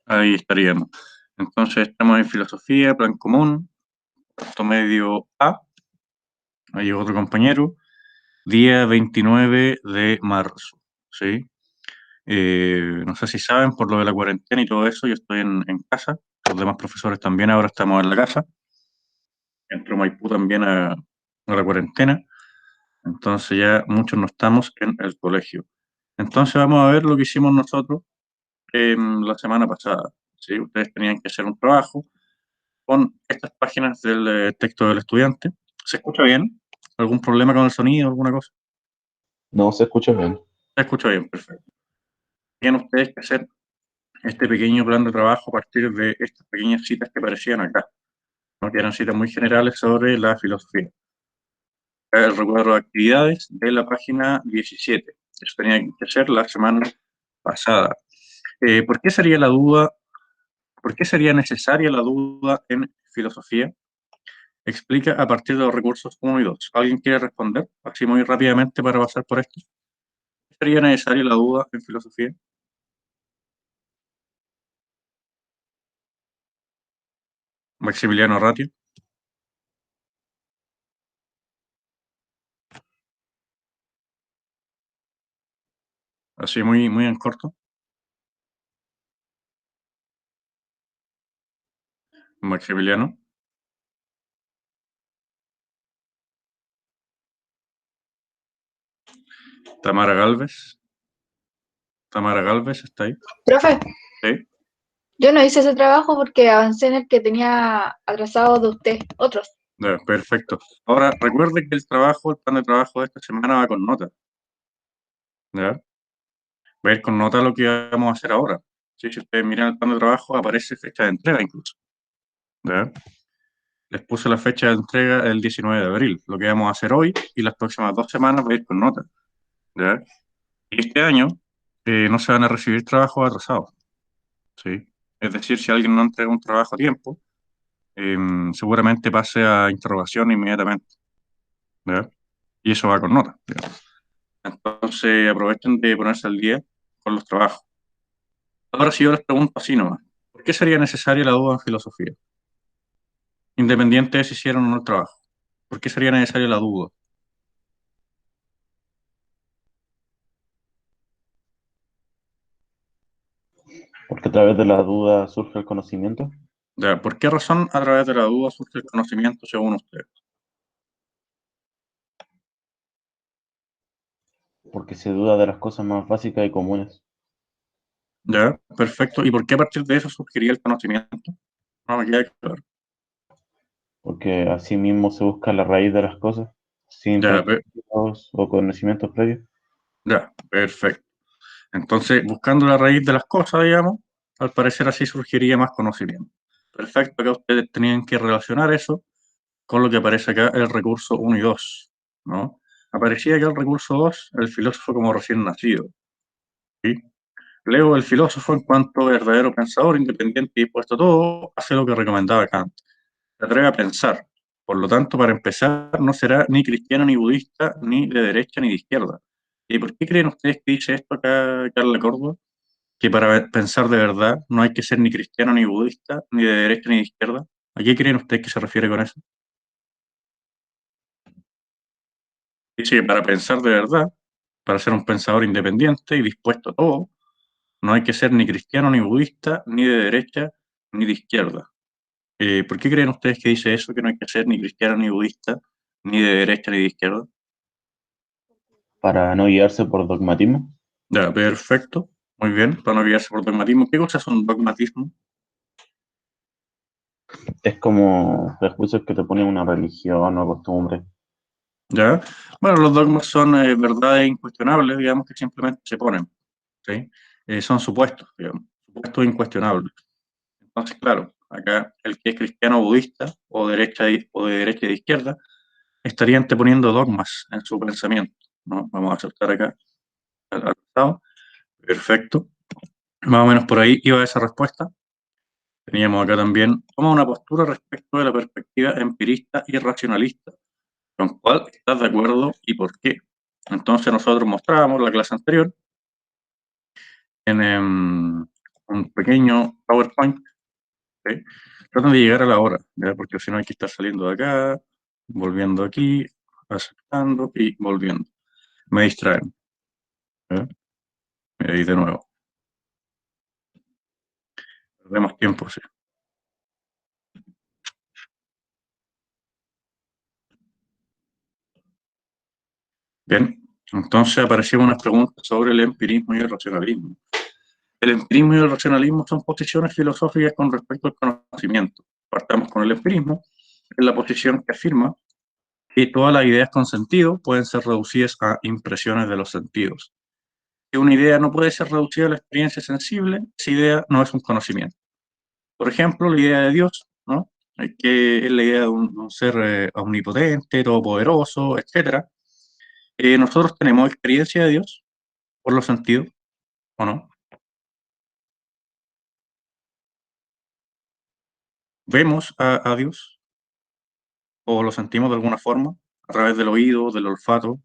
Ahí estaríamos. Entonces estamos en filosofía, plan común, cuarto medio A. Ahí llegó otro compañero. Día 29 de marzo, ¿sí? No sé si saben, por lo de la cuarentena y todo eso, yo estoy en casa. Los demás profesores también ahora estamos en la casa. Entró Maipú también a la cuarentena. Entonces ya muchos no estamos en el colegio. Entonces vamos a ver lo que hicimos nosotros la semana pasada. ¿Sí? Ustedes tenían que hacer un trabajo con estas páginas del texto del estudiante. ¿Se escucha bien? ¿Algún problema con el sonido, alguna cosa? No se escucha bien. Se escucha bien, perfecto. Tienen ustedes que hacer este pequeño plan de trabajo a partir de estas pequeñas citas que aparecían acá, ¿no? Que eran citas muy generales sobre la filosofía. El recuadro de actividades de la página 17. Eso tenía que hacer la semana pasada. ¿Por qué sería la duda? ¿Por qué sería necesaria la duda en filosofía? Explica a partir de los recursos uno y 2. ¿Alguien quiere responder? Así muy rápidamente para pasar por esto. ¿Sería necesaria la duda en filosofía? Maximiliano Ratio. Así muy, muy en corto. Maximiliano. Tamara Galvez. Tamara Galvez está ahí. Profe, Sí. yo no hice ese trabajo porque avancé en el que tenía atrasado de usted, otros. Ya, perfecto. Ahora, recuerde que el plan de trabajo de esta semana va con nota. ¿Ya? Va a ir con nota lo que vamos a hacer ahora. Sí, si ustedes miran el plan de trabajo, aparece fecha de entrega incluso. ¿Ya? Les puse la fecha de entrega el 19 de abril. Lo que vamos a hacer hoy y las próximas 2 semanas va a ir con nota. ¿Ya? Y este año no se van a recibir trabajos atrasados. ¿Sí? Es decir, si alguien no entrega un trabajo a tiempo, eh, seguramente pase a interrogación inmediatamente. ¿Ya? Y eso va con nota. ¿Ya? Entonces aprovechen de ponerse al día con los trabajos. Ahora sí yo les pregunto así nomás. ¿Por qué sería necesaria la duda en filosofía? Independiente de si hicieron o no el trabajo. ¿Por qué sería necesaria la duda? Porque a través de la duda surge el conocimiento. Ya, ¿por qué razón a través de la duda surge el conocimiento según ustedes? Porque se duda de las cosas más básicas y comunes. Ya, perfecto. ¿Y por qué a partir de eso surgiría el conocimiento? No me queda claro. Porque así mismo se busca la raíz de las cosas, sin Ya, tener estudios o conocimientos previos. ya, perfecto. Entonces, buscando la raíz de las cosas, digamos, al parecer así surgiría más conocimiento. Perfecto, acá ustedes tenían que relacionar eso con lo que aparece acá, el recurso uno y 2, ¿no? Aparecía acá el recurso 2, el filósofo como recién nacido, ¿sí? Leo, el filósofo, en cuanto verdadero pensador, independiente y dispuesto a todo, hace lo que recomendaba Kant. Se atreve a pensar. Por lo tanto, para empezar, no será ni cristiano ni budista, ni de derecha ni de izquierda. ¿Y por qué creen ustedes que dice esto acá Carla Córdoba? Que para pensar de verdad no hay que ser ni cristiano ni budista, ni de derecha ni de izquierda. ¿A qué creen ustedes que se refiere con eso? Dice que para pensar de verdad, para ser un pensador independiente y dispuesto a todo, no hay que ser ni cristiano ni budista, ni de derecha ni de izquierda. ¿Por qué creen ustedes que dice eso, que no hay que ser ni cristiano ni budista, ni de derecha ni de izquierda? Para no guiarse por dogmatismo. Ya, perfecto. Muy bien, para no guiarse por dogmatismo. ¿Qué cosas son dogmatismo? Es como prejuicios que te ponen una religión o costumbre. ¿Ya? Bueno, los dogmas son verdades incuestionables, digamos, que simplemente se ponen, ¿sí? Son supuestos, digamos, supuestos incuestionables. Entonces, claro, acá el que es cristiano o budista, o de derecha y de izquierda, estaría anteponiendo dogmas en su pensamiento, ¿no? Vamos a saltar acá al lado. Perfecto. Más o menos por ahí iba esa respuesta. Teníamos acá también, toma una postura respecto de la perspectiva empirista y racionalista. ¿Con cuál estás de acuerdo y por qué? Entonces nosotros mostrábamos la clase anterior en un pequeño PowerPoint, ¿sí? Tratan de llegar a la hora, ¿ya? Porque si no hay que estar saliendo de acá, volviendo aquí, aceptando y volviendo. Me distraen, ¿ya? Y ahí de nuevo. Perdemos tiempo, sí. Bien, entonces aparecieron unas preguntas sobre el empirismo y el racionalismo. El empirismo y el racionalismo son posiciones filosóficas con respecto al conocimiento. Partamos con el empirismo, es la posición que afirma que todas las ideas con sentido pueden ser reducidas a impresiones de los sentidos. Que una idea no puede ser reducida a la experiencia sensible, esa idea no es un conocimiento. Por ejemplo, la idea de Dios, ¿no? Que es la idea de un ser omnipotente, todopoderoso, etc. Nosotros tenemos experiencia de Dios por los sentidos, ¿o no? Vemos a Dios o lo sentimos de alguna forma a través del oído, del olfato,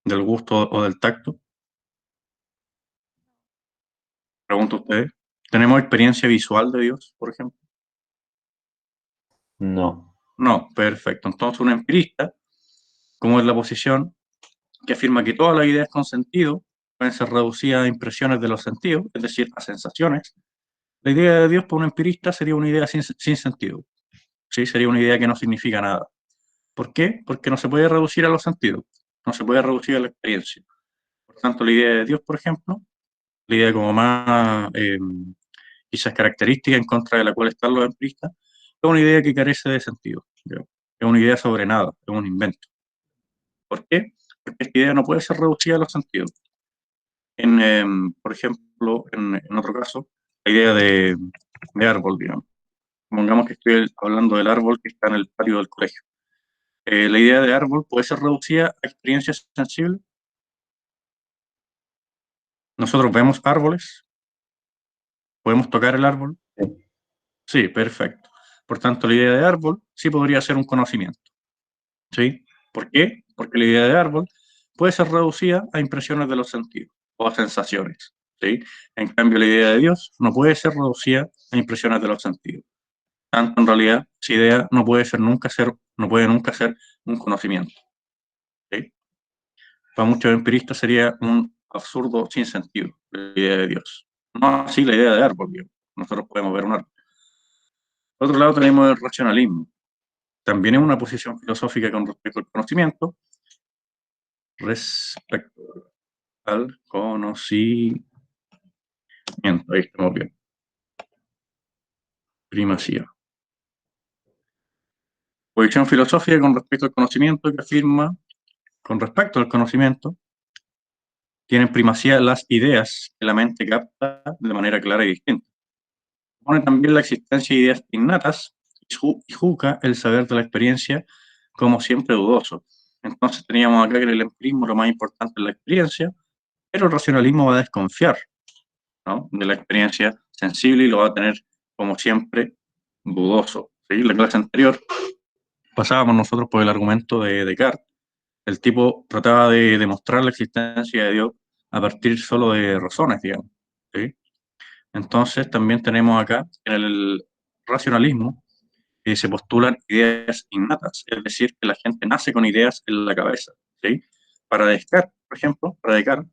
del gusto o del tacto. Pregunto a ustedes. ¿Tenemos experiencia visual de Dios, por ejemplo? No. No, perfecto. Entonces, un empirista, como es la posición que afirma que todas las ideas con sentido pueden ser reducidas a impresiones de los sentidos, es decir, a sensaciones. La idea de Dios para un empirista sería una idea sin sentido. ¿Sí? Sería una idea que no significa nada. ¿Por qué? Porque no se puede reducir a los sentidos, no se puede reducir a la experiencia. Por tanto, la idea de Dios, por ejemplo, la idea como más quizás característica en contra de la cual están los empiristas, es una idea que carece de sentido. ¿Ya? Es una idea sobre nada, es un invento. ¿Por qué? Porque esta idea no puede ser reducida a los sentidos. Por ejemplo, en otro caso, la idea de árbol, digamos. Supongamos que estoy hablando del árbol que está en el patio del colegio. La idea de árbol puede ser reducida a experiencias sensibles. Nosotros vemos árboles, podemos tocar el árbol. Sí. Sí, perfecto. Por tanto, la idea de árbol sí podría ser un conocimiento. ¿Sí? ¿Por qué? Porque la idea de árbol puede ser reducida a impresiones de los sentidos o a sensaciones. ¿Sí? En cambio, la idea de Dios no puede ser reducida a impresiones de los sentidos. Tanto en realidad, esa idea no puede nunca ser un conocimiento. ¿Sí? Para muchos empiristas sería un absurdo sin sentido la idea de Dios. No así la idea de árbol, digamos. Nosotros podemos ver un árbol. Por otro lado tenemos el racionalismo. También es una posición filosófica con respecto al conocimiento, respecto al conocimiento. Ahí estamos bien. Primacía. Posición filosófica con respecto al conocimiento que afirma, con respecto al conocimiento, tienen primacía las ideas que la mente capta de manera clara y distinta. Pone también la existencia de ideas innatas y juzga el saber de la experiencia como siempre dudoso. Entonces teníamos acá que en el empirismo lo más importante es la experiencia, pero el racionalismo va a desconfiar, ¿no?, de la experiencia sensible y lo va a tener como siempre dudoso. ¿Sí? La clase anterior pasábamos nosotros por el argumento de Descartes. El tipo trataba de demostrar la existencia de Dios a partir solo de razones, digamos. ¿Sí? Entonces también tenemos acá en el racionalismo que se postulan ideas innatas, es decir, que la gente nace con ideas en la cabeza. ¿Sí? Para Descartes, por ejemplo, para Descartes,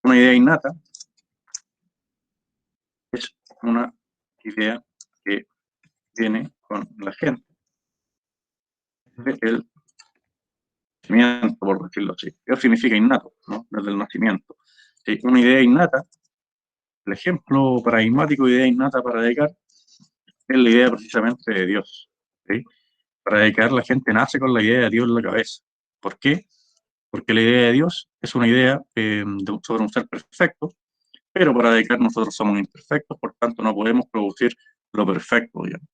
una idea innata es una idea que viene con la gente, desde el nacimiento, por decirlo así. Eso significa innato, ¿no? Desde el nacimiento. ¿Sí? Una idea innata, el ejemplo paradigmático de idea innata para Descartes es la idea precisamente de Dios. ¿Sí? Para Descartes la gente nace con la idea de Dios en la cabeza. ¿Por qué? Porque la idea de Dios es una idea sobre un ser perfecto, pero para Descartes nosotros somos imperfectos, por tanto no podemos producir lo perfecto, digamos.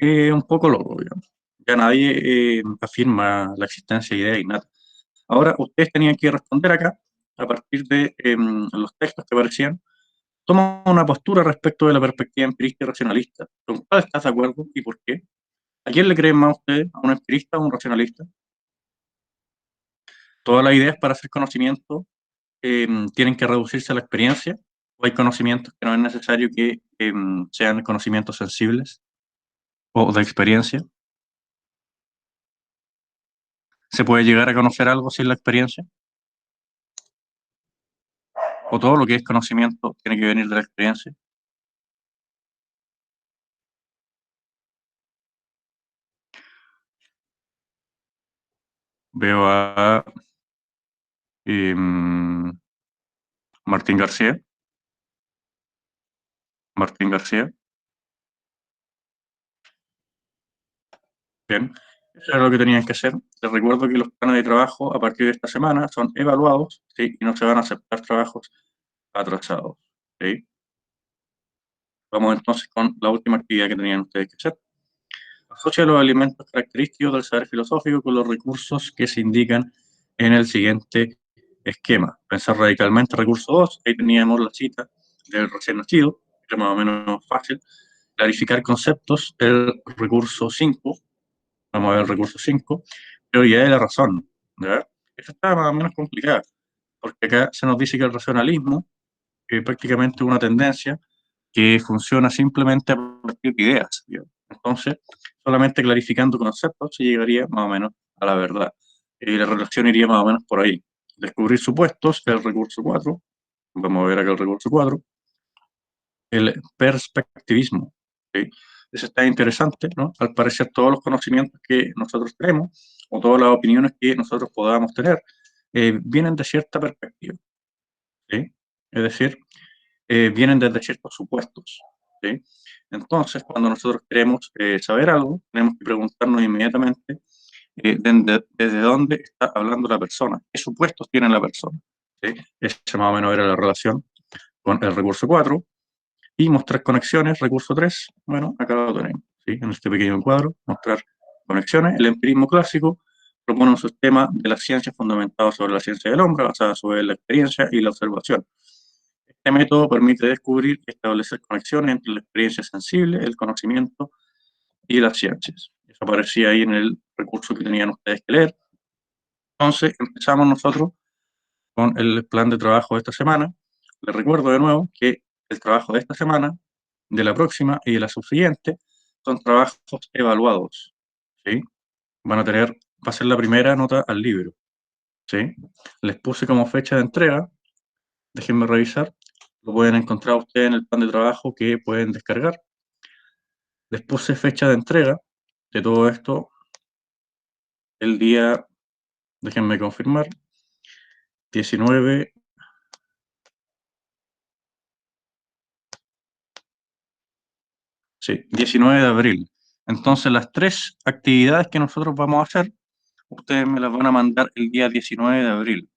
Un poco loco, digamos. Ya nadie afirma la existencia de ideas innatas. Ahora, ustedes tenían que responder acá, a partir de los textos que aparecían, toma una postura respecto de la perspectiva empirista y racionalista. ¿Con cuál estás de acuerdo y por qué? ¿A quién le creen más ustedes? ¿A un empirista o a un racionalista? Todas las ideas para hacer conocimiento tienen que reducirse a la experiencia. o hay conocimientos que no es necesario que sean conocimientos sensibles o de experiencia. ¿Se puede llegar a conocer algo sin la experiencia? ¿O todo lo que es conocimiento tiene que venir de la experiencia? Veo a Martín García. Martín García. Bien. Eso es lo que tenían que hacer. Les recuerdo que los planes de trabajo a partir de esta semana son evaluados, ¿sí? Y no se van a aceptar trabajos atrasados. ¿Sí? Vamos entonces con la última actividad que tenían ustedes que hacer. Asocia los elementos característicos del saber filosófico con los recursos que se indican en el siguiente esquema. Pensar radicalmente, recurso 2, ahí teníamos la cita del recién nacido, que es más o menos fácil. Clarificar conceptos, el recurso 5, vamos a ver el recurso 5, teoría de la razón. ¿Ya? Esta está más o menos complicada, porque acá se nos dice que el racionalismo es prácticamente una tendencia que funciona simplemente a partir de ideas. ¿Ya? Entonces, solamente clarificando conceptos se llegaría más o menos a la verdad. Y la relación iría más o menos por ahí. Descubrir supuestos, el recurso 4. Vamos a ver acá el recurso 4. El perspectivismo. ¿Sí? Eso está interesante, ¿no? Al parecer todos los conocimientos que nosotros tenemos o todas las opiniones que nosotros podamos tener vienen de cierta perspectiva. ¿Sí? Es decir, vienen desde ciertos supuestos. ¿Sí? Entonces, cuando nosotros queremos saber algo, tenemos que preguntarnos inmediatamente desde dónde está hablando la persona, qué supuestos tiene la persona. ¿Sí? Esa más o menos era la relación con el recurso 4. Y mostrar conexiones, recurso 3, bueno, acá lo tenemos, ¿sí? En este pequeño cuadro, mostrar conexiones. El empirismo clásico propone un sistema de la ciencia fundamentado sobre la ciencia del hombre, basada sobre la experiencia y la observación. Este método permite descubrir y establecer conexiones entre la experiencia sensible, el conocimiento y las ciencias. Eso aparecía ahí en el recurso que tenían ustedes que leer. Entonces, empezamos nosotros con el plan de trabajo de esta semana. Les recuerdo de nuevo que el trabajo de esta semana, de la próxima y de la subsiguiente son trabajos evaluados. ¿Sí? Van a tener, va a ser la primera nota al libro. ¿Sí? Les puse como fecha de entrega, déjenme revisar, lo pueden encontrar ustedes en el plan de trabajo que pueden descargar. Les puse fecha de entrega de todo esto el día, déjenme confirmar, 19. Sí, 19 de abril. Entonces, las 3 actividades que nosotros vamos a hacer, ustedes me las van a mandar el día 19 de abril.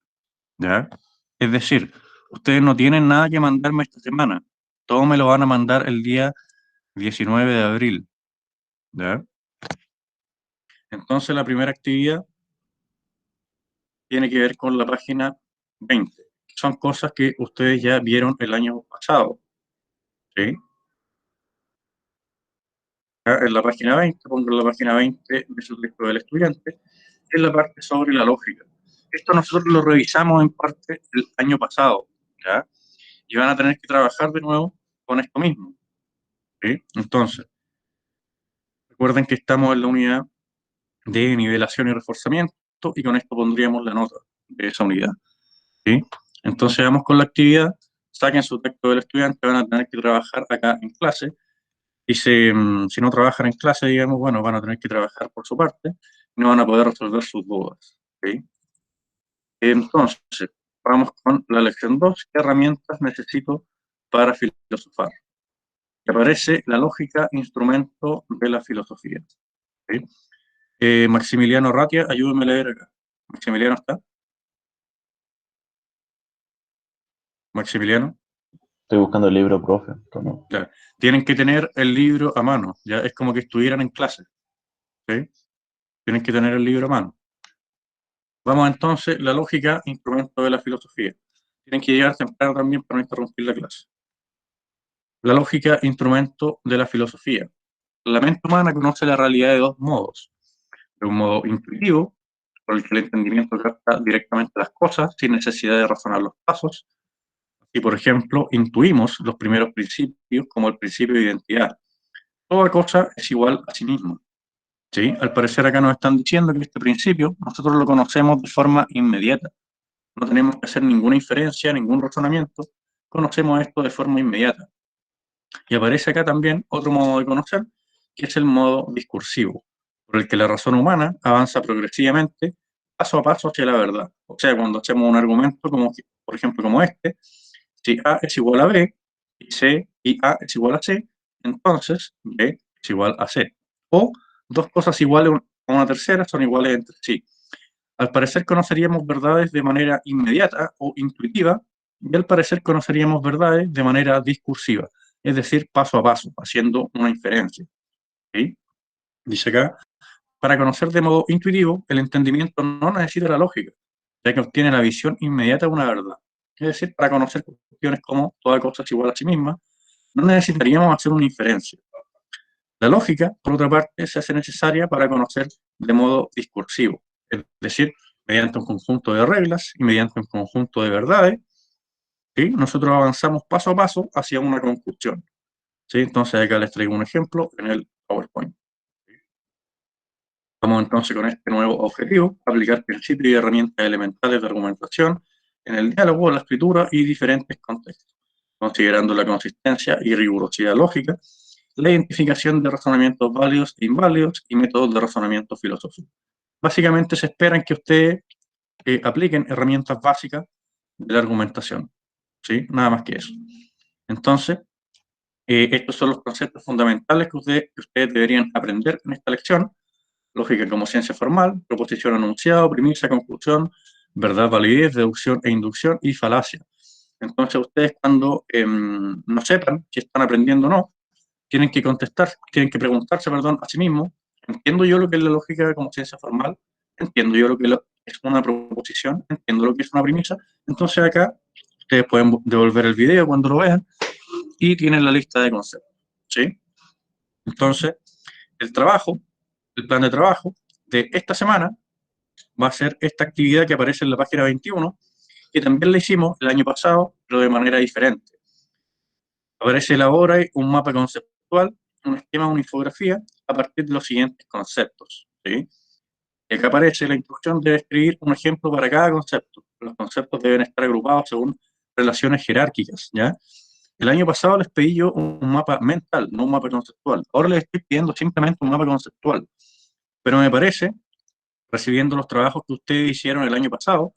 ¿Ya? Es decir, ustedes no tienen nada que mandarme esta semana. Todo me lo van a mandar el día 19 de abril. ¿Ya? Entonces, la primera actividad tiene que ver con la página 20. Son cosas que ustedes ya vieron el año pasado. ¿Sí? En la página 20, pongo en la página 20 de su texto del estudiante, es la parte sobre la lógica. Esto nosotros lo revisamos en parte el año pasado, ¿ya? Y van a tener que trabajar de nuevo con esto mismo, ¿sí? Entonces, recuerden que estamos en la unidad de nivelación y reforzamiento y con esto pondríamos la nota de esa unidad, ¿sí? Entonces, vamos con la actividad, saquen su texto del estudiante, van a tener que trabajar acá en clase. Y si no trabajan en clase, digamos, bueno, van a tener que trabajar por su parte y no van a poder resolver sus dudas. ¿Sí? Entonces, vamos con la lección 2. ¿Qué herramientas necesito para filosofar? Que aparece la lógica, instrumento de la filosofía. ¿Sí? Maximiliano Ratia, ayúdame a leer acá. ¿Maximiliano está? ¿Maximiliano? Estoy buscando el libro, profe. No. Ya. Tienen que tener el libro a mano, ya es como que estuvieran en clase. ¿Sí? Tienen que tener el libro a mano. Vamos entonces, la lógica, instrumento de la filosofía. Tienen que llegar temprano también para no interrumpir la clase. La lógica, instrumento de la filosofía. La mente humana conoce la realidad de dos modos. De un modo intuitivo, por el que el entendimiento capta directamente las cosas sin necesidad de razonar los pasos. si, por ejemplo, intuimos los primeros principios, como el principio de identidad. Toda cosa es igual a sí misma. ¿Sí? Al parecer acá nos están diciendo que este principio nosotros lo conocemos de forma inmediata. No tenemos que hacer ninguna inferencia, ningún razonamiento. Conocemos esto de forma inmediata. Y aparece acá también otro modo de conocer, que es el modo discursivo, por el que la razón humana avanza progresivamente, paso a paso hacia la verdad. O sea, cuando hacemos un argumento, como, por ejemplo, como este, si A es igual a B, y A es igual a C, entonces B es igual a C. O dos cosas iguales a una tercera son iguales entre sí. Al parecer conoceríamos verdades de manera inmediata o intuitiva, y al parecer conoceríamos verdades de manera discursiva, es decir, paso a paso, haciendo una inferencia. ¿Sí? Dice acá, para conocer de modo intuitivo, el entendimiento no necesita la lógica, ya que obtiene la visión inmediata de una verdad. Es decir, para conocer cuestiones como toda cosa es igual a sí misma, no necesitaríamos hacer una inferencia. La lógica, por otra parte, se hace necesaria para conocer de modo discursivo, es decir, mediante un conjunto de reglas y mediante un conjunto de verdades, ¿sí? Nosotros avanzamos paso a paso hacia una conclusión. ¿Sí? Entonces acá les traigo un ejemplo en el PowerPoint. Vamos entonces con este nuevo objetivo, aplicar principios y herramientas elementales de argumentación en el diálogo, la escritura y diferentes contextos, considerando la consistencia y rigurosidad lógica, la identificación de razonamientos válidos e inválidos y métodos de razonamiento filosófico. Básicamente se espera que ustedes apliquen herramientas básicas de la argumentación, ¿sí? Nada más que eso. Entonces, estos son los conceptos fundamentales que ustedes deberían aprender en esta lección. Lógica como ciencia formal, proposición enunciado, premisa, conclusión, verdad, validez, deducción e inducción y falacia. Entonces ustedes cuando no sepan si están aprendiendo o no, tienen que preguntarse, perdón, a sí mismos, ¿entiendo yo lo que es la lógica como ciencia formal? ¿Entiendo yo lo que es una proposición? ¿Entiendo lo que es una premisa? Entonces acá ustedes pueden devolver el video cuando lo vean y tienen la lista de conceptos, ¿sí? Entonces, el plan de trabajo de esta semana va a ser esta actividad que aparece en la página 21, que también la hicimos el año pasado, pero de manera diferente. Aparece elabora un mapa conceptual, un esquema, una infografía, a partir de los siguientes conceptos. ¿Sí? Y acá aparece la instrucción de escribir un ejemplo para cada concepto. Los conceptos deben estar agrupados según relaciones jerárquicas. ¿Ya? El año pasado les pedí yo un mapa mental, no un mapa conceptual. Ahora les estoy pidiendo simplemente un mapa conceptual. Pero me parece, recibiendo los trabajos que ustedes hicieron el año pasado,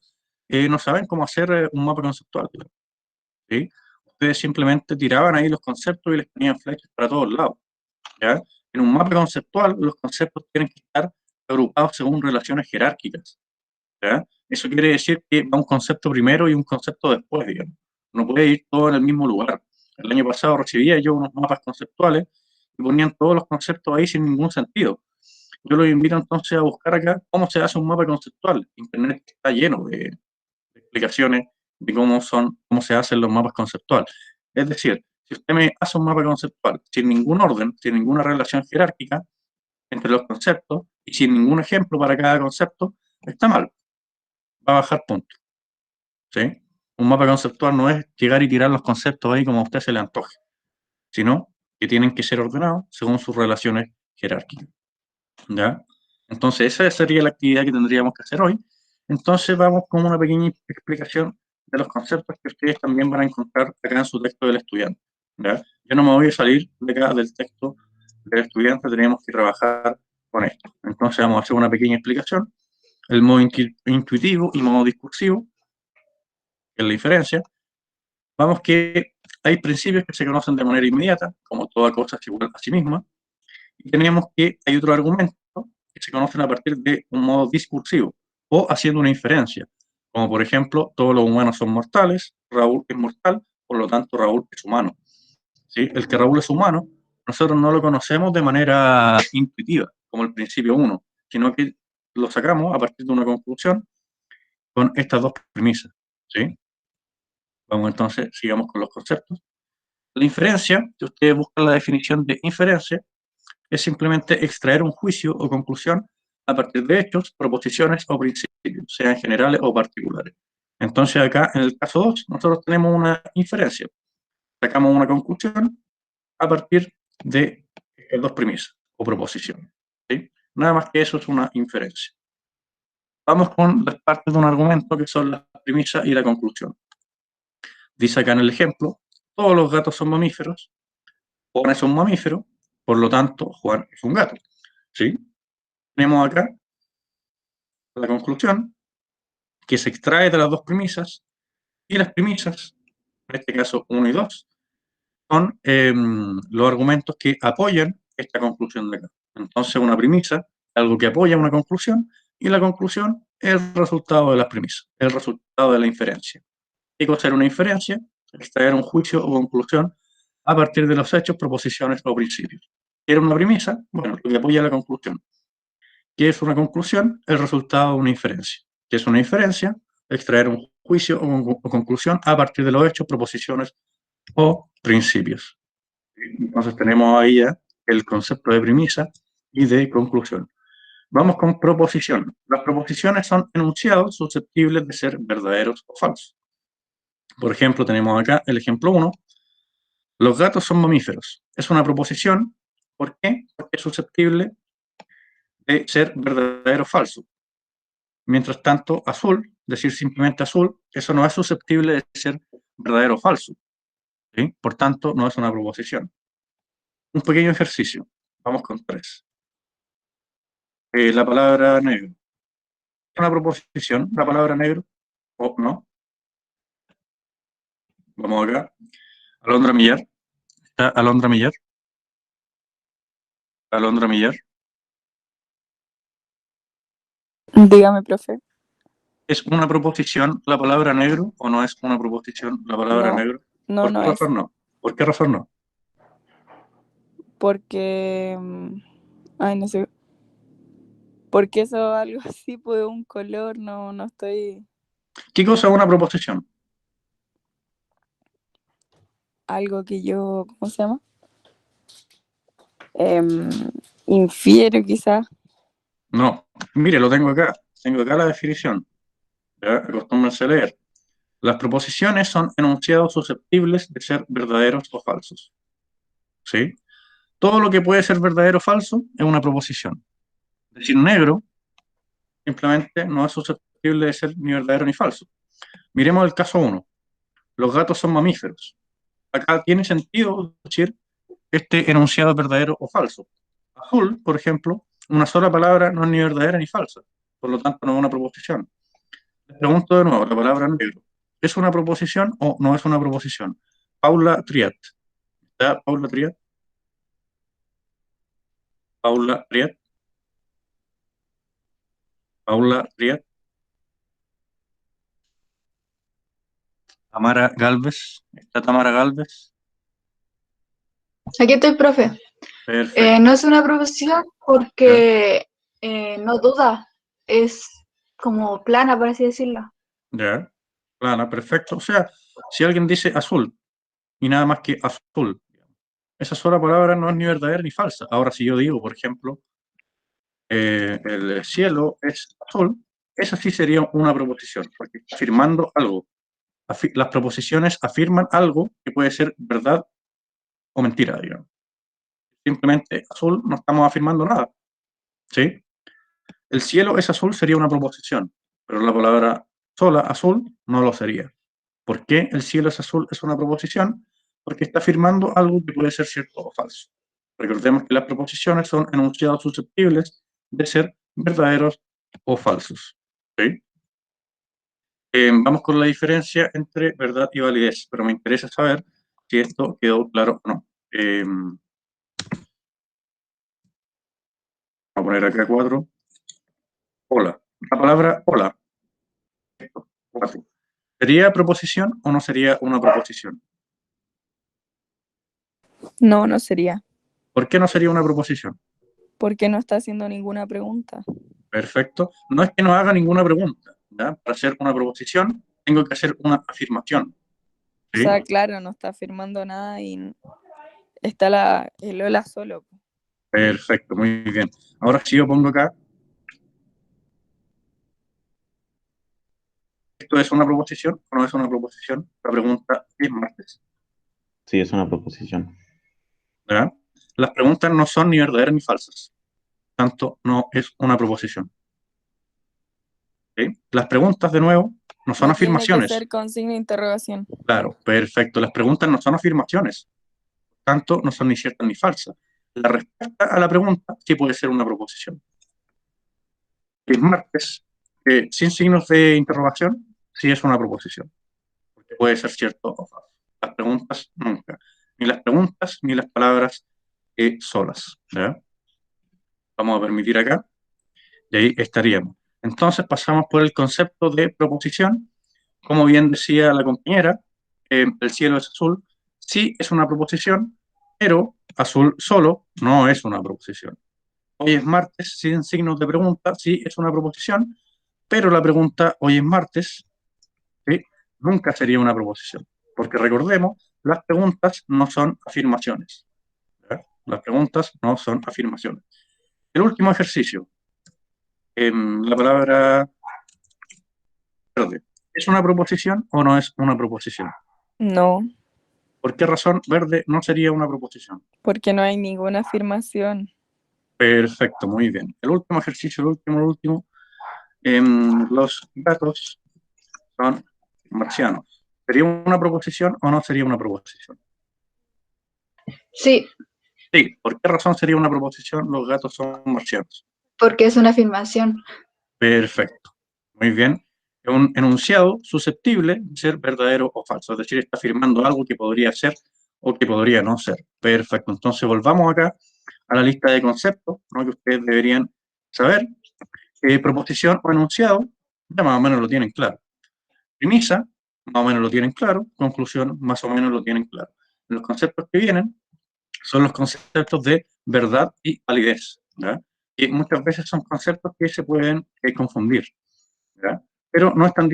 no saben cómo hacer un mapa conceptual. ¿Sí? Ustedes simplemente tiraban ahí los conceptos y les ponían flechas para todos lados. ¿Ya? En un mapa conceptual, los conceptos tienen que estar agrupados según relaciones jerárquicas. ¿Ya? Eso quiere decir que va un concepto primero y un concepto después, digamos. No puede ir todo en el mismo lugar. El año pasado recibía yo unos mapas conceptuales y ponían todos los conceptos ahí sin ningún sentido. Yo los invito entonces a buscar acá cómo se hace un mapa conceptual. Internet está lleno de explicaciones de cómo se hacen los mapas conceptuales. Es decir, si usted me hace un mapa conceptual sin ningún orden, sin ninguna relación jerárquica entre los conceptos y sin ningún ejemplo para cada concepto, está mal. Va a bajar puntos. ¿Sí? Un mapa conceptual no es llegar y tirar los conceptos ahí como a usted se le antoje, sino que tienen que ser ordenados según sus relaciones jerárquicas. ¿Ya? Entonces, esa sería la actividad que tendríamos que hacer hoy. Entonces, vamos con una pequeña explicación de los conceptos que ustedes también van a encontrar acá en su texto del estudiante. ¿Ya? Yo no me voy a salir de acá del texto del estudiante, tenemos que trabajar con esto. Entonces, vamos a hacer una pequeña explicación. El modo intuitivo y modo discursivo, que es la diferencia. Vamos que hay principios que se conocen de manera inmediata, como toda cosa es igual a sí misma, y tenemos que hay otro argumento que se conocen a partir de un modo discursivo o haciendo una inferencia, como por ejemplo, todos los humanos son mortales, Raúl es mortal, por lo tanto Raúl es humano. ¿Sí? El que Raúl es humano, nosotros no lo conocemos de manera intuitiva, como el principio 1, sino que lo sacamos a partir de una conclusión con estas dos premisas. ¿Sí? Vamos entonces, sigamos con los conceptos. La inferencia, si ustedes buscan la definición de inferencia, es simplemente extraer un juicio o conclusión a partir de hechos, proposiciones o principios, sean generales o particulares. Entonces acá, en el caso 2, nosotros tenemos una inferencia. Sacamos una conclusión a partir de dos premisas o proposiciones. ¿Sí? Nada más que eso es una inferencia. Vamos con las partes de un argumento que son la premisa y la conclusión. Dice acá en el ejemplo, todos los gatos son mamíferos, Juan es un mamífero, por lo tanto, Juan es un gato. ¿Sí? Tenemos acá la conclusión que se extrae de las dos premisas, y las premisas, en este caso 1 y 2, son los argumentos que apoyan esta conclusión de acá. Entonces, una premisa, algo que apoya una conclusión, y la conclusión es el resultado de las premisas, el resultado de la inferencia. ¿Qué cosa era una inferencia? Extraer un juicio o conclusión a partir de los hechos, proposiciones o principios. ¿Qué era una premisa? Bueno, lo que apoya la conclusión. ¿Qué es una conclusión? El resultado de una inferencia. ¿Qué es una inferencia? Extraer un juicio o conclusión a partir de los hechos, proposiciones o principios. Entonces tenemos ahí ya el concepto de premisa y de conclusión. Vamos con proposición. Las proposiciones son enunciados susceptibles de ser verdaderos o falsos. Por ejemplo, tenemos acá el ejemplo 1. Los gatos son mamíferos. Es una proposición. ¿Por qué? Porque es susceptible de ser verdadero o falso. Mientras tanto, azul, decir simplemente azul, eso no es susceptible de ser verdadero o falso. ¿Sí? Por tanto, no es una proposición. Un pequeño ejercicio. Vamos con 3. La palabra negro. ¿Es una proposición la palabra negro o no? Vamos acá. Alondra Millar. ¿Está Alondra Millar? Alondra Millar. Dígame, profe. ¿Es una proposición la palabra negro o no es una proposición la palabra No, negro? no, ¿Por no qué es. razón no? ¿Por qué razón no? Porque, ay, no sé. Porque eso algo así, pues un color, no estoy. ¿Qué cosa es una proposición? Algo que yo, ¿cómo se llama? Em, Infiero quizás. No. Mire, lo tengo acá. Tengo acá la definición. ¿Ya? Acostúmbrense a leer. Las proposiciones son enunciados susceptibles de ser verdaderos o falsos. ¿Sí? Todo lo que puede ser verdadero o falso es una proposición. Decir negro simplemente no es susceptible de ser ni verdadero ni falso. Miremos el caso 1. Los gatos son mamíferos. Acá tiene sentido decir este enunciado es verdadero o falso. Azul, por ejemplo, una sola palabra no es ni verdadera ni falsa. Por lo tanto, no es una proposición. Les pregunto de nuevo, la palabra negro, ¿es una proposición o no es una proposición? Paula Triat. ¿Está Paula Triat? Paula Triat. Paula Triat. Tamara Galvez. ¿Está Tamara Galvez? Aquí estoy, profe. Perfecto. No es una proposición porque no duda, es como plana, por así decirlo. Ya. Plana, perfecto. O sea, si alguien dice azul y nada más que azul, esa sola palabra no es ni verdadera ni falsa. Ahora, si yo digo, por ejemplo, el cielo es azul, esa sí sería una proposición, porque está afirmando algo. Las proposiciones afirman algo que puede ser verdad o mentira, digamos. Simplemente azul no estamos afirmando nada. ¿Sí? El cielo es azul sería una proposición, pero la palabra sola, azul, no lo sería. ¿Por qué el cielo es azul es una proposición? Porque está afirmando algo que puede ser cierto o falso. Recordemos que las proposiciones son enunciados susceptibles de ser verdaderos o falsos. ¿Sí? Vamos con la diferencia entre verdad y validez, pero me interesa saber si esto quedó claro o no. Voy a poner acá 4. Hola. La palabra hola. ¿Sería proposición o no sería una proposición? No, no sería. ¿Por qué no sería una proposición? Porque no está haciendo ninguna pregunta. Perfecto. No es que no haga ninguna pregunta. ¿Ya? Para hacer una proposición, tengo que hacer una afirmación. O ¿Sí? sea, claro, no está afirmando nada y está el hola solo. Perfecto, muy bien. Ahora sí yo pongo acá ¿Esto es una proposición o no es una proposición? La pregunta es martes. Sí, es una proposición. ¿Verdad? Las preguntas no son ni verdaderas ni falsas. Por tanto, no es una proposición. ¿Sí? Las preguntas, de nuevo, no son No tiene que afirmaciones. ser con signo de interrogación. Claro, perfecto. Las preguntas no son afirmaciones. Por tanto, no son ni ciertas ni falsas. La respuesta a la pregunta sí puede ser una proposición. Es martes, sin signos de interrogación, sí es una proposición. Porque puede ser cierto o falso. Las preguntas nunca. Ni las preguntas ni las palabras solas. ¿Ya? Vamos a permitir acá. Y ahí estaríamos. Entonces pasamos por el concepto de proposición. Como bien decía la compañera, el cielo es azul, sí es una proposición, pero azul solo no es una proposición. Hoy es martes, sin signos de pregunta, sí es una proposición, pero la pregunta hoy es martes, ¿sí? Nunca sería una proposición. Porque recordemos, las preguntas no son afirmaciones. ¿Verdad? Las preguntas no son afirmaciones. El último ejercicio. La palabra verde. ¿Es una proposición o no es una proposición? No, ¿Por qué razón verde no sería una proposición? porque no hay ninguna afirmación. Perfecto, muy bien. El último ejercicio, el último. Los gatos son marcianos. ¿Sería una proposición o no sería una proposición? Sí, Sí, ¿por qué razón sería una proposición? Los gatos son marcianos. porque es una afirmación. Perfecto, muy bien. Es un enunciado susceptible de ser verdadero o falso, es decir, está afirmando algo que podría ser o que podría no ser. Perfecto, entonces volvamos acá a la lista de conceptos, ¿no?, que ustedes deberían saber. Proposición o enunciado, ya más o menos lo tienen claro. Premisa, más o menos lo tienen claro. Conclusión, más o menos lo tienen claro. Los conceptos que vienen son los conceptos de verdad y validez, ¿verdad? Y muchas veces son conceptos que se pueden confundir, ¿verdad? Pero no es tan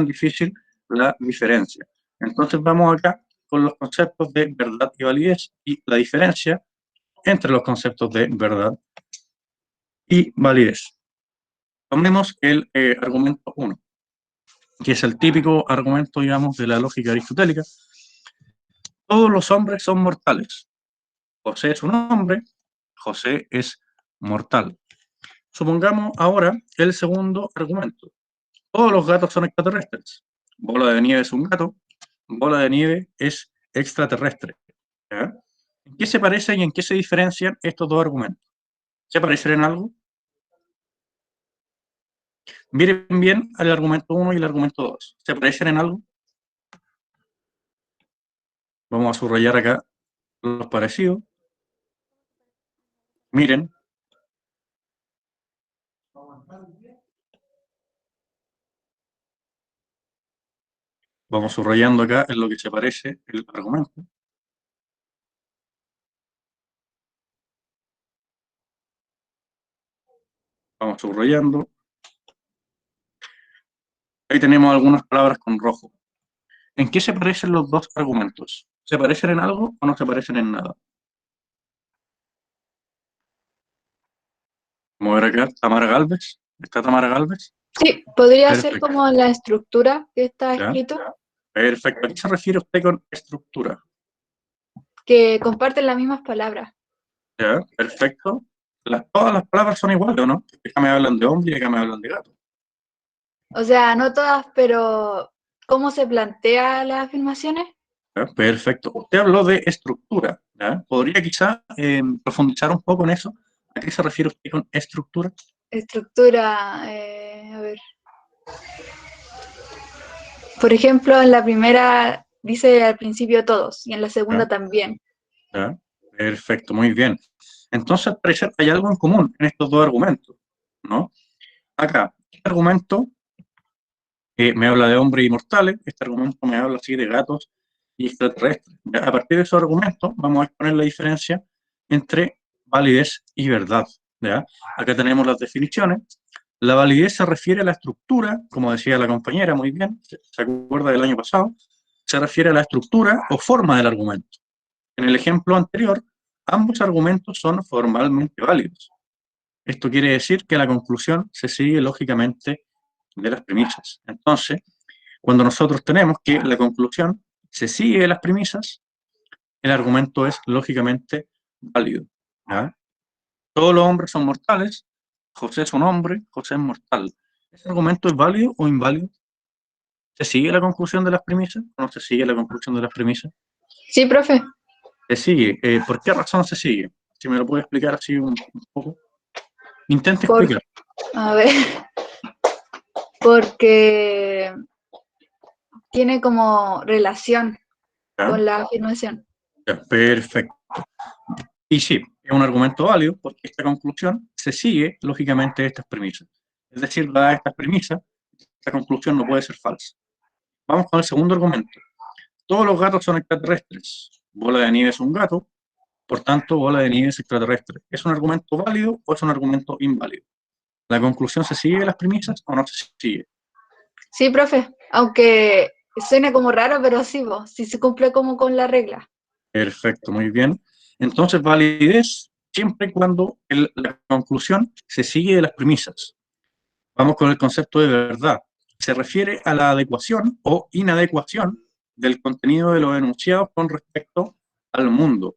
difícil la diferencia. Entonces vamos acá con los conceptos de verdad y validez y la diferencia entre los conceptos de verdad y validez. Tomemos el argumento 1, que es el típico argumento, digamos, de la lógica aristotélica. Todos los hombres son mortales. José es un hombre, José es mortal. Supongamos ahora el segundo argumento. Todos los gatos son extraterrestres. Bola de Nieve es un gato, Bola de Nieve es extraterrestre. ¿Ya? ¿En qué se parecen y en qué se diferencian estos dos argumentos? ¿Se parecen en algo? Miren bien el argumento 1 y el argumento 2. ¿Se parecen en algo? Vamos a subrayar acá los parecidos. Miren. Vamos subrayando acá en lo que se parece el argumento. Vamos subrayando. Ahí tenemos algunas palabras con rojo. ¿En qué se parecen los dos argumentos? ¿Se parecen en algo o no se parecen en nada? Vamos a ver acá, Tamara Galvez. ¿Está Tamara Galvez? Sí, podría ser Perfecto. como la estructura que está ¿Ya? escrito, Perfecto. ¿A qué se refiere usted con estructura? que comparten las mismas palabras. ¿Ya? Perfecto. Todas las palabras son iguales, ¿o no? Acá me hablan de hombre y acá me hablan de gato. O sea, no todas, pero ¿cómo se plantean las afirmaciones? ¿Ya? Perfecto. Usted habló de estructura. ¿Ya? ¿Podría quizá profundizar un poco en eso? ¿A qué se refiere usted con estructura? Estructura, a ver. Por ejemplo, en la primera dice al principio todos y en la segunda ¿Ya? también. ¿Ya? Perfecto, muy bien. Entonces, al parecer, hay algo en común en estos dos argumentos, ¿no? Acá, este argumento me habla de hombres inmortales, este argumento me habla así de gatos y extraterrestres. ¿Ya? A partir de esos argumentos, vamos a exponer la diferencia entre validez y verdad, ¿ya? Acá tenemos las definiciones. La validez se refiere a la estructura, como decía la compañera muy bien, se acuerda del año pasado, se refiere a la estructura o forma del argumento. En el ejemplo anterior, ambos argumentos son formalmente válidos. Esto quiere decir que la conclusión se sigue lógicamente de las premisas. Entonces, Cuando nosotros tenemos que la conclusión se sigue de las premisas, el argumento es lógicamente válido. ¿Ya? Todos los hombres son mortales, José es un hombre, José es mortal. ¿Ese argumento es válido o inválido? ¿Se sigue la conclusión de las premisas o no se sigue la conclusión de las premisas? Sí, profe. Se sigue. ¿Por qué razón se sigue? Si me lo puede explicar así un poco. Intente Por- explicar. A ver. Porque tiene como relación ¿Ya? con la afirmación. Ya, perfecto. Y sí, es un argumento válido porque esta conclusión se sigue, lógicamente, de estas premisas. Es decir, dadas estas premisas, esta conclusión no puede ser falsa. Vamos con el segundo argumento. Todos los gatos son extraterrestres. Bola de Nieve es un gato, por tanto, Bola de Nieve es extraterrestre. ¿Es un argumento válido o es un argumento inválido? ¿La conclusión se sigue de las premisas o no se sigue? Sí, profe. Aunque suene como raro, pero sí, sí se cumple como con la regla. Perfecto, muy bien. Entonces, validez siempre y cuando la conclusión se sigue de las premisas. Vamos con el concepto de verdad. Se refiere a la adecuación o inadecuación del contenido de los enunciados con respecto al mundo.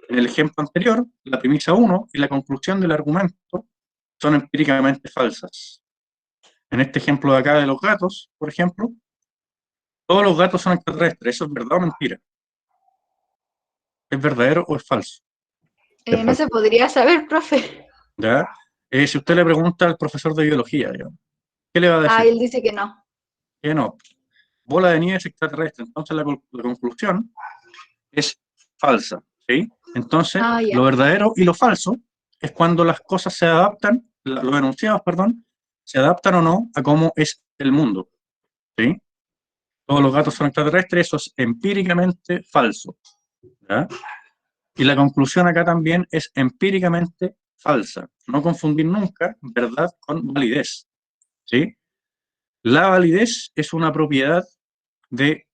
En el ejemplo anterior, la premisa 1 y la conclusión del argumento son empíricamente falsas. En este ejemplo de acá de los gatos, por ejemplo, todos los gatos son extraterrestres. ¿Eso es verdad o mentira? ¿Es verdadero o es falso? No se podría saber, profe. ¿Ya? Si usted le pregunta al profesor de biología, digamos, ¿qué le va a decir? Ah, él dice que no. Que no. Bola de Nieve es extraterrestre. Entonces la conclusión es falsa. ¿Sí? Entonces, Ya. lo verdadero y lo falso es cuando las cosas se adaptan, los enunciados, perdón, se adaptan o no a cómo es el mundo. ¿Sí? Todos los gatos son extraterrestres, eso es empíricamente falso. ¿Ya? Y la conclusión acá también es empíricamente falsa. No confundir nunca verdad con validez. ¿Sí? La validez es una propiedad de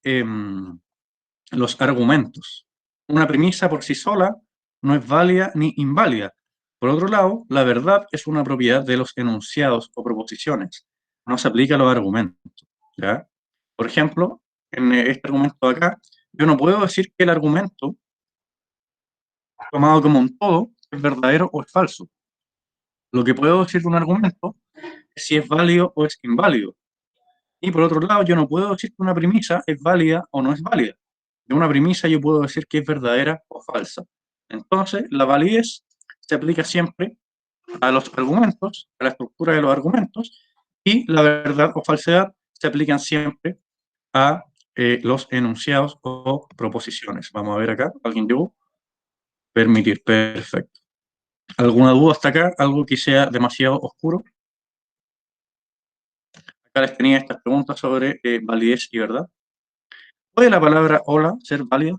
los argumentos. Una premisa por sí sola no es válida ni inválida. Por otro lado, la verdad es una propiedad de los enunciados o proposiciones. No se aplica a los argumentos. ¿Ya? Por ejemplo, en este argumento de acá, yo no puedo decir que el argumento, tomado como un todo, es verdadero o es falso. Lo que puedo decir de un argumento es si es válido o es inválido. Y por otro lado, yo no puedo decir que una premisa es válida o no es válida. De una premisa yo puedo decir que es verdadera o falsa. Entonces, la validez se aplica siempre a los argumentos, a la estructura de los argumentos, y la verdad o falsedad se aplican siempre a los enunciados o proposiciones. Vamos a ver acá, ¿alguien llegó? Permitir, perfecto. ¿Alguna duda hasta acá? ¿Algo que sea demasiado oscuro? Acá les tenía estas preguntas sobre validez y verdad. ¿Puede la palabra hola ser válida?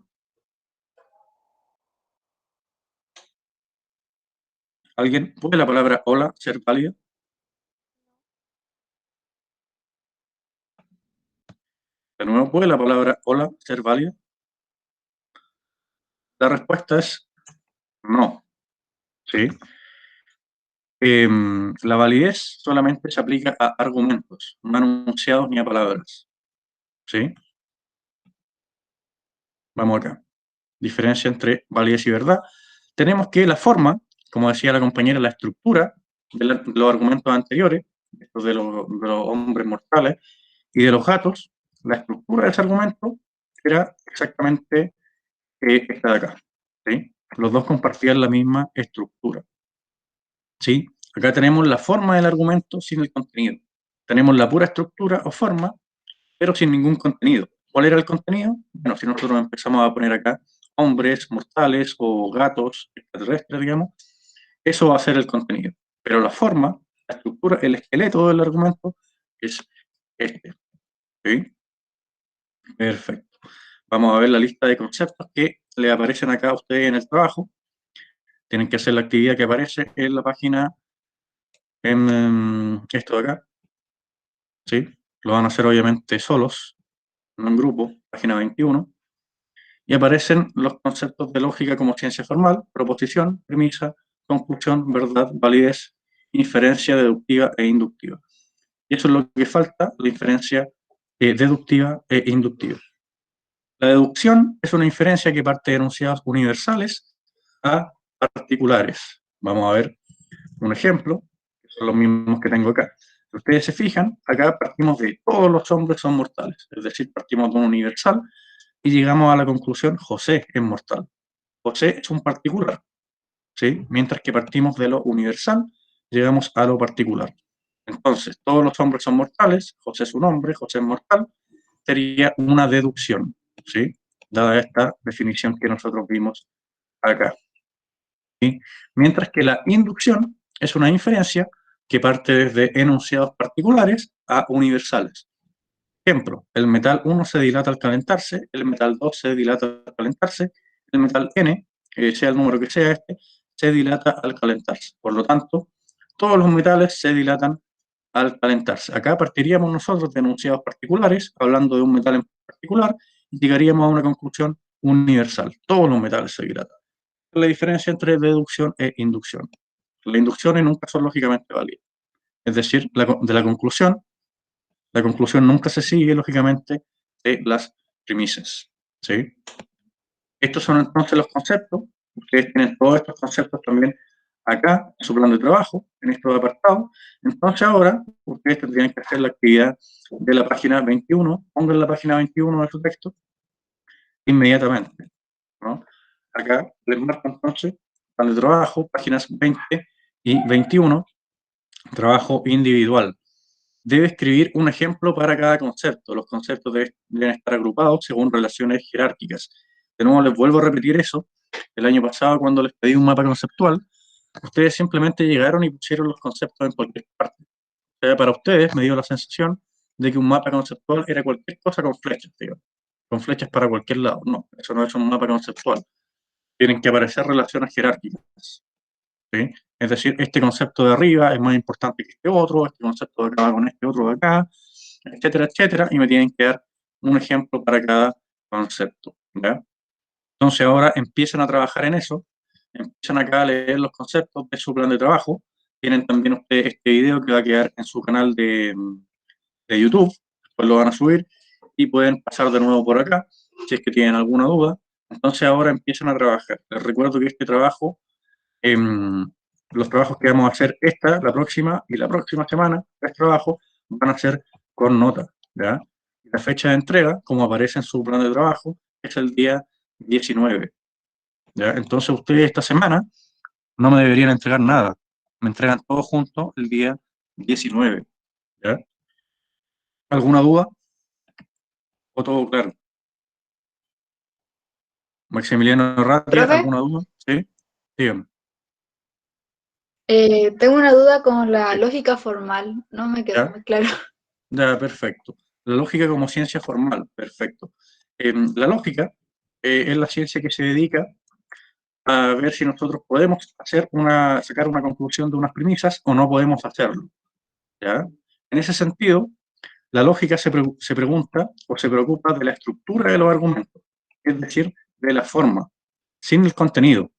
¿Alguien? ¿Puede la palabra hola ser válida? De nuevo, ¿puede la palabra hola ser válida? La respuesta es no. ¿Sí? La validez solamente se aplica a argumentos, no a enunciados ni a palabras. ¿Sí? Vamos acá. Diferencia entre validez y verdad. Tenemos que la forma, como decía la compañera, la estructura de los argumentos anteriores, estos de los hombres mortales y de los gatos, la estructura de ese argumento era exactamente esta de acá. ¿Sí? Los dos compartían la misma estructura. ¿Sí? Acá tenemos la forma del argumento sin el contenido. Tenemos la pura estructura o forma, pero sin ningún contenido. ¿Cuál era el contenido? Bueno, si nosotros empezamos a poner acá hombres mortales o gatos extraterrestres, digamos, eso va a ser el contenido. Pero la forma, la estructura, el esqueleto del argumento es este. ¿Sí? Perfecto. Vamos a ver la lista de conceptos que le aparecen acá a ustedes en el trabajo. Tienen que hacer la actividad que aparece en la página, en esto de acá. ¿Sí? Lo van a hacer obviamente solos, no en grupo, página 21. Y aparecen los conceptos de lógica como ciencia formal, proposición, premisa, conclusión, verdad, validez, inferencia deductiva e inductiva. Y eso es lo que falta, la inferencia deductiva e inductiva. La deducción es una inferencia que parte de enunciados universales a particulares. Vamos a ver un ejemplo, que son los mismos que tengo acá. Si ustedes se fijan, acá partimos de todos los hombres son mortales, es decir, partimos de un universal y llegamos a la conclusión, José es mortal. José es un particular, ¿sí? Mientras que partimos de lo universal, llegamos a lo particular. Entonces, todos los hombres son mortales, José es un hombre, José es mortal, sería una deducción, ¿sí? Dada esta definición que nosotros vimos acá. ¿Sí? Mientras que la inducción es una inferencia que parte desde enunciados particulares a universales. Ejemplo, el metal 1 se dilata al calentarse, el metal 2 se dilata al calentarse, el metal N, sea el número que sea este, se dilata al calentarse. Por lo tanto, todos los metales se dilatan al calentarse. Acá partiríamos nosotros de enunciados particulares, hablando de un metal en particular, y llegaríamos a una conclusión universal. Todos los metales se dilatan. La diferencia entre deducción e inducción. Las inducciones nunca son lógicamente válidas. Es decir, de la conclusión nunca se sigue lógicamente de las premisas. ¿Sí? Estos son entonces los conceptos. Ustedes tienen todos estos conceptos también acá en su plan de trabajo, en estos apartados. Entonces ahora ustedes tendrían que hacer la actividad de la página 21. Pongan la página 21 de su texto inmediatamente, ¿no? Acá les marco entonces plan de trabajo, páginas 20 y 21, trabajo individual. Debe escribir un ejemplo para cada concepto. Los conceptos deben estar agrupados según relaciones jerárquicas. De nuevo, les vuelvo a repetir eso. El año pasado, cuando les pedí un mapa conceptual, ustedes simplemente llegaron y pusieron los conceptos en cualquier parte. O sea, para ustedes me dio la sensación de que un mapa conceptual era cualquier cosa con flechas, digamos. Con flechas para cualquier lado. No, eso no es un mapa conceptual. Tienen que aparecer relaciones jerárquicas. ¿Sí? Es decir, este concepto de arriba es más importante que este otro, este concepto de acá va con este otro de acá, etcétera, etcétera, y me tienen que dar un ejemplo para cada concepto. ¿Ya? Entonces ahora empiezan a trabajar en eso, empiezan acá a leer los conceptos de su plan de trabajo, tienen también ustedes este video que va a quedar en su canal de YouTube, después lo van a subir, y pueden pasar de nuevo por acá, si es que tienen alguna duda. Entonces ahora empiezan a trabajar. Les recuerdo que este trabajo, los trabajos que vamos a hacer la próxima y la próxima semana, tres trabajos, van a ser con nota, ¿ya? La fecha de entrega, como aparece en su plan de trabajo, es el día 19, ¿ya? Entonces ustedes esta semana no me deberían entregar nada, me entregan todo junto el día 19, ¿ya? ¿Alguna duda? ¿O todo claro? Maximiliano Ratia, ¿Profe? ¿alguna duda? ¿Sí? Dígame. Tengo una duda con la Sí. lógica formal, no me quedó ¿Ya? muy claro. Ya, perfecto. La lógica como ciencia formal, perfecto. La lógica es la ciencia que se dedica a ver si nosotros podemos sacar una conclusión de unas premisas o no podemos hacerlo, ¿ya? En ese sentido, la lógica se pregunta o se preocupa de la estructura de los argumentos, es decir, de la forma, sin el contenido,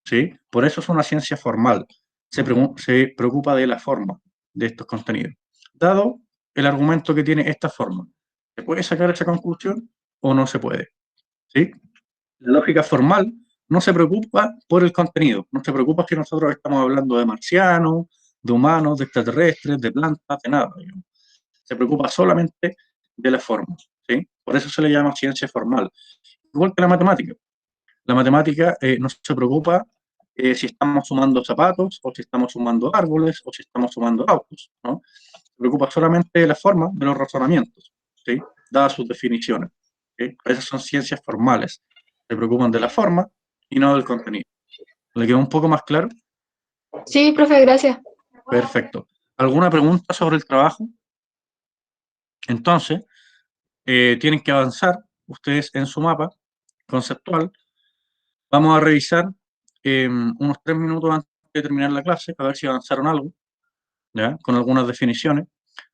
¿sí? Por eso es una ciencia formal. Se preocupa de la forma de estos contenidos. Dado el argumento que tiene esta forma, ¿se puede sacar esa conclusión o no se puede? ¿Sí? La lógica formal no se preocupa por el contenido, no se preocupa si nosotros estamos hablando de marcianos, de humanos, de extraterrestres, de plantas, de nada, digamos. Se preocupa solamente de la forma, ¿sí? Por eso se le llama ciencia formal. Igual que la matemática. La matemática no se preocupa si estamos sumando zapatos, o si estamos sumando árboles, o si estamos sumando autos, ¿no? Se preocupa solamente de la forma de los razonamientos, ¿sí? Dadas sus definiciones, ¿sí? Esas son ciencias formales. Se preocupan de la forma y no del contenido. ¿Le quedó un poco más claro? Sí, profe, gracias. Perfecto. ¿Alguna pregunta sobre el trabajo? Entonces, tienen que avanzar ustedes en su mapa conceptual. Vamos a revisar unos 3 minutos antes de terminar la clase, a ver si avanzaron algo, ¿ya? Con algunas definiciones.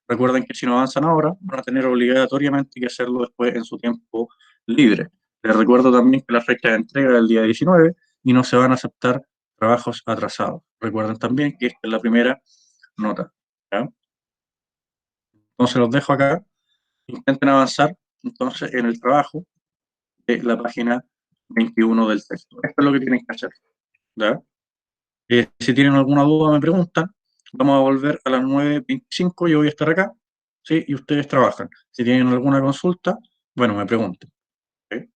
Recuerden que si no avanzan ahora, van a tener obligatoriamente que hacerlo después en su tiempo libre. Les recuerdo también que la fecha de entrega es el día 19 y no se van a aceptar trabajos atrasados. Recuerden también que esta es la primera nota, ¿ya? Entonces los dejo acá intenten avanzar entonces en el trabajo de la página 21 del texto. Esto es lo que tienen que hacer. ¿Ya? Si tienen alguna duda, me preguntan. Vamos a volver a las 9:25. Yo voy a estar acá, ¿sí? Y ustedes trabajan. Si tienen alguna consulta, bueno, me pregunten. ¿Sí?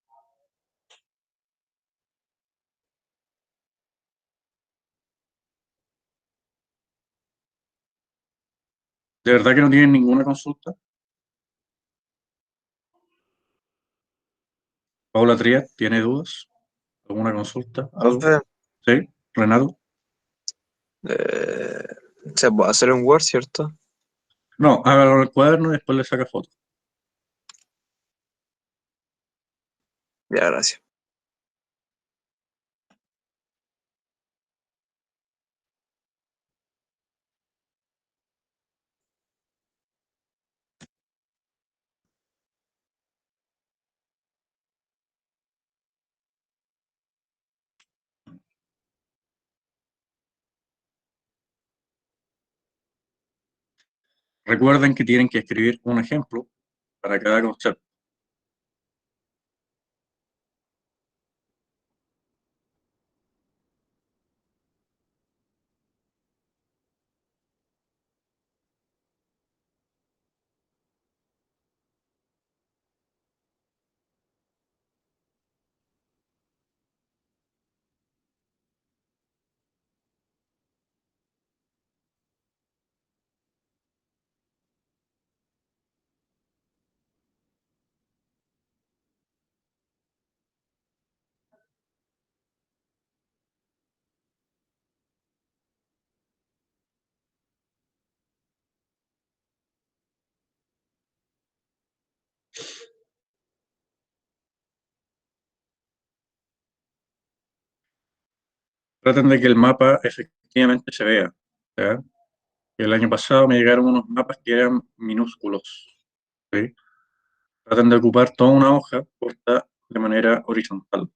¿De verdad que no tienen ninguna consulta? Paula Triad, ¿tiene dudas? ¿Alguna consulta? ¿Algo? Profe, ¿Sí? ¿Renato? eh, se puede hacer en Word, ¿cierto? No, hágalo en el cuaderno y después le saca foto. Ya, gracias. Recuerden que tienen que escribir un ejemplo para cada concepto. Traten de que el mapa efectivamente se vea. ¿Ya? El año pasado me llegaron unos mapas que eran minúsculos. ¿Sí? Traten de ocupar toda una hoja puesta de manera horizontal.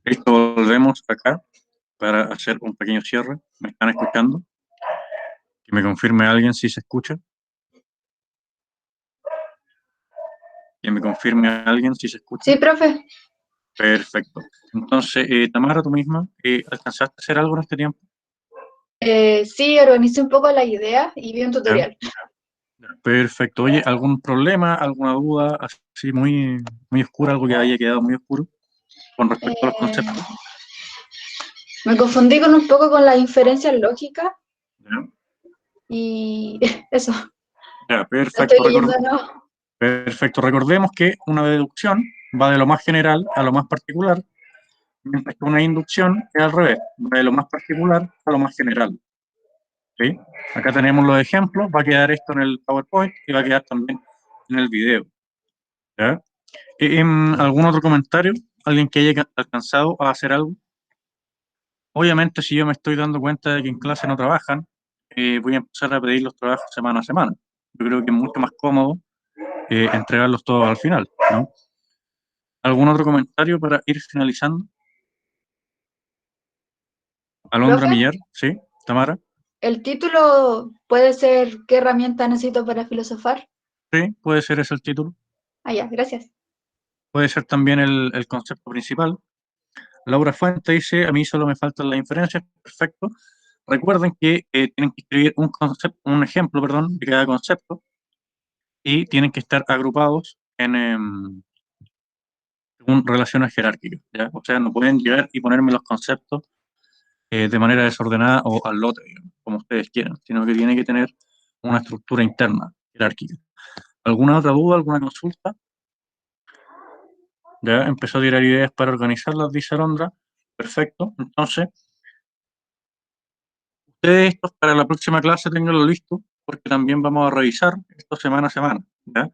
Listo, volvemos acá para hacer un pequeño cierre. ¿Me están escuchando? Que me confirme alguien si se escucha. Que me confirme alguien si se escucha. Sí, profe. Perfecto. Entonces, Tamara, tú misma, ¿alcanzaste a hacer algo en este tiempo? Sí, organicé un poco la idea y vi un tutorial. Perfecto. Oye, ¿algún problema, alguna duda así muy, muy oscura, algo que haya quedado muy oscuro con respecto a los conceptos? Me confundí con un poco con las inferencias lógicas ¿Ya? y eso. Ya, Lo perfecto. estoy leyendo, ¿no? Perfecto. Recordemos que una deducción va de lo más general a lo más particular, mientras que una inducción es al revés, va de lo más particular a lo más general. ¿Sí? Acá tenemos los ejemplos, va a quedar esto en el PowerPoint y va a quedar también en el video. ¿Ya? ¿Algún otro comentario? ¿Alguien que haya alcanzado a hacer algo? Obviamente, si yo me estoy dando cuenta de que en clase no trabajan, voy a empezar a pedir los trabajos semana a semana. Yo creo que es mucho más cómodo entregarlos todos al final, ¿no? ¿Algún otro comentario para ir finalizando? Alondra ¿Profe? Millar, ¿sí? Tamara, ¿El título puede ser ¿qué herramienta necesito para filosofar? sí, puede ser ese el título. Ah, ya, gracias. Puede ser también el concepto principal. Laura Fuente dice, a mí solo me faltan las inferencias, perfecto. Recuerden que tienen que escribir un ejemplo, perdón, de cada concepto y tienen que estar agrupados según relaciones jerárquicas, ¿ya? O sea, no pueden llegar y ponerme los conceptos de manera desordenada o al lote, digamos, como ustedes quieran, sino que tiene que tener una estructura interna jerárquica. ¿Alguna otra duda, alguna consulta? Ya empezó a tirar ideas para organizarlas, dice Alondra. Perfecto. Entonces, ustedes estos para la próxima clase tenganlo listo, porque también vamos a revisar esto semana a semana. ¿Ya?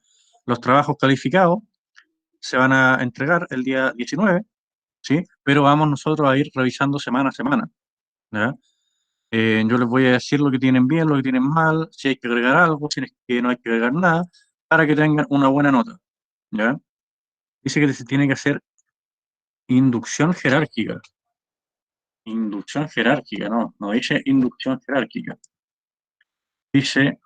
Los trabajos calificados se van a entregar el día 19, ¿sí? Pero vamos nosotros a ir revisando semana a semana. ¿Ya? Yo les voy a decir lo que tienen bien, lo que tienen mal, si hay que agregar algo, si es que no hay que agregar nada, para que tengan una buena nota. ¿Ya? Dice que se tiene que hacer inducción jerárquica. Inducción jerárquica, no, no dice inducción jerárquica. Dice,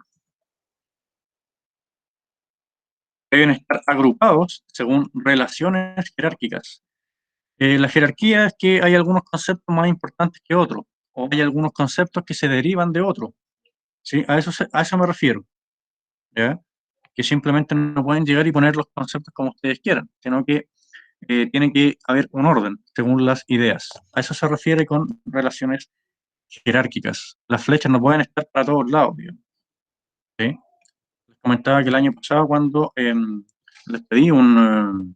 deben estar agrupados según relaciones jerárquicas. La jerarquía es que hay algunos conceptos más importantes que otros, o hay algunos conceptos que se derivan de otros. ¿Sí? A eso me refiero. ¿Ya? Que simplemente no pueden llegar y poner los conceptos como ustedes quieran, sino que tiene que haber un orden según las ideas. A eso se refiere con relaciones jerárquicas. Las flechas no pueden estar para todos lados, digamos. ¿Sí? Les comentaba que el año pasado cuando les pedí un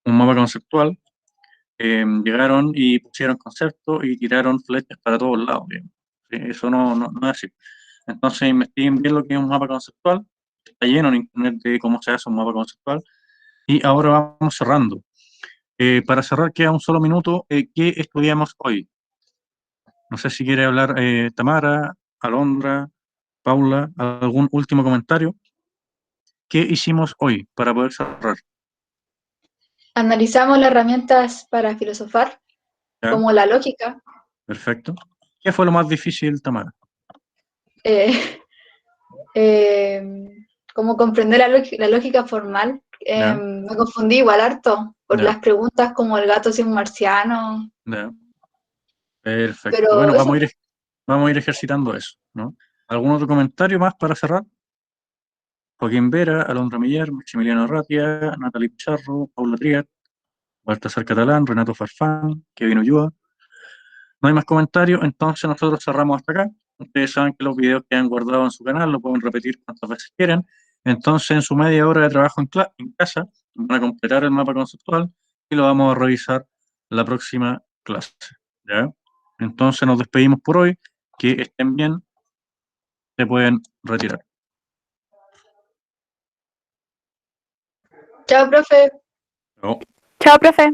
mapa conceptual, llegaron y pusieron conceptos y tiraron flechas para todos lados, digamos. ¿Sí? Eso no es así. Entonces investiguen bien lo que es un mapa conceptual, está lleno en internet de cómo se hace un mapa conceptual, y ahora vamos cerrando. Para cerrar, queda un solo minuto. ¿Qué estudiamos hoy? No sé si quiere hablar Tamara, Alondra, Paula, algún último comentario. ¿Qué hicimos hoy para poder cerrar? Analizamos las herramientas para filosofar, ¿Ya? como la lógica. Perfecto. ¿Qué fue lo más difícil, Tamara? eh, eh, como comprender la lógica formal. ¿Ya? Me confundí igual harto por ¿Ya? las preguntas como el gato si es un marciano, ¿Ya? Perfecto. pero Bueno, eso. vamos a ir ejercitando eso, ¿no? ¿Algún otro comentario más para cerrar? Joaquín Vera, Alondra Millar, Maximiliano Ratia, Natalie Pizarro, Paula Triat, Baltasar Catalán, Renato Farfán, Kevin Ulloa. No hay más comentarios, entonces nosotros cerramos hasta acá. Ustedes saben que los videos que han guardado en su canal lo pueden repetir cuantas veces quieran. Entonces, en su media hora de trabajo en casa, van a completar el mapa conceptual y lo vamos a revisar la próxima clase. ¿Ya? Entonces, nos despedimos por hoy. Que estén bien. Se pueden retirar. Chao, profe. Chao. Chao, profe.